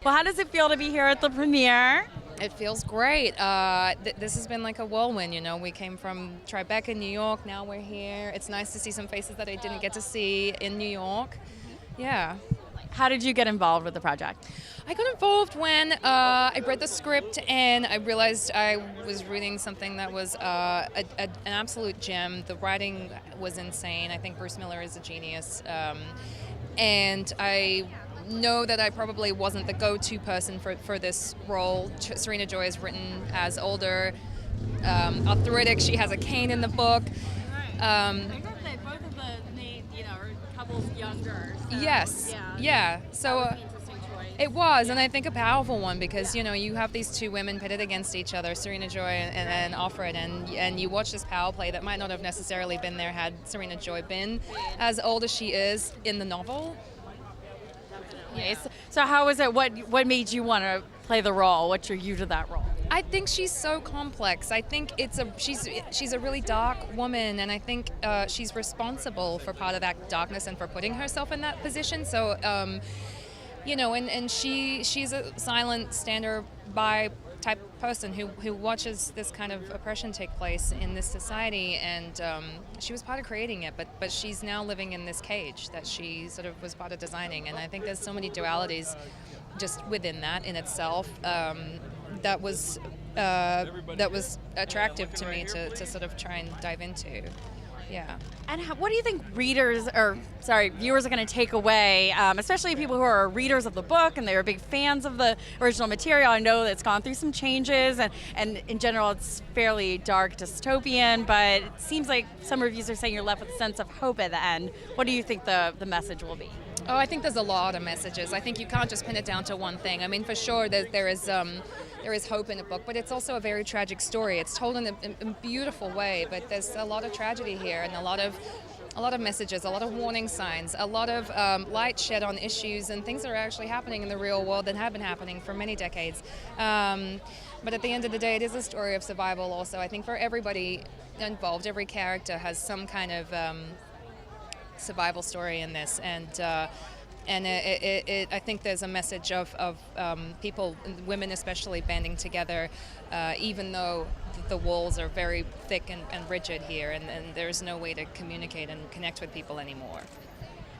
Well, how does it feel to be here at the premiere? It feels great. This has been like a whirlwind, We came from Tribeca, New York. Now we're here. It's nice to see some faces that I didn't get to see in New York. Yeah. How did you get involved with the project? I got involved when I read the script and I realized I was reading something that was an absolute gem. The writing was insane. I think Bruce Miller is a genius. And I know that I probably wasn't the go-to person for this role. Serena Joy is written as older, arthritic. She has a cane in the book. I think that both of the main, couples younger. So, Yes. Yeah. So that was an interesting choice. it was, and I think a powerful one because you have these two women pitted against each other, Serena Joy and Offred, and you watch this power play that might not have necessarily been there had Serena Joy been as old as she is in the novel. Yeah. So how was it? What made you want to play the role? What drew you to that role? I think she's so complex. I think she's a really dark woman, and I think she's responsible for part of that darkness and for putting herself in that position. So, and she's a silent stander by type person who watches this kind of oppression take place in this society, and she was part of creating it, but she's now living in this cage that she sort of was part of designing, and I think there's so many dualities just within that in itself that was attractive to me to sort of try and dive into. Yeah. And what do you think viewers are going to take away, especially people who are readers of the book and they're big fans of the original material? I know that it's gone through some changes, and in general it's fairly dark dystopian, but it seems like some reviews are saying you're left with a sense of hope at the end. What do you think the message will be? Oh, I think there's a lot of messages. I think you can't just pin it down to one thing. I mean, for sure, there is hope in the book, but it's also a very tragic story. It's told in a beautiful way, but there's a lot of tragedy here and a lot of messages, a lot of warning signs, a lot of light shed on issues and things that are actually happening in the real world that have been happening for many decades. But at the end of the day, it is a story of survival also. I think for everybody involved, every character has some kind of survival story in this, and I think there's a message of people, women especially, banding together, even though the walls are very thick and rigid here, and there's no way to communicate and connect with people anymore.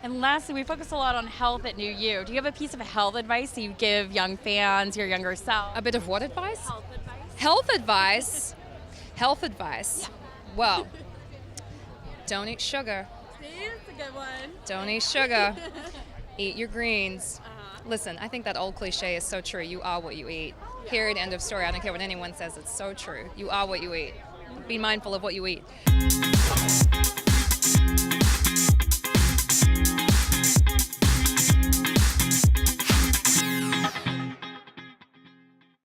And lastly, we focus a lot on health at New You. Do you have a piece of health advice you give young fans, your younger self? A bit of what advice? Health advice. Health advice? Health advice. Yeah. Well, don't eat sugar. That's a good one. Don't eat sugar. Eat your greens. Listen, I think that old cliche is so true. You are what you eat. Period. End of story. I don't care what anyone says. It's so true. You are what you eat. Be mindful of what you eat.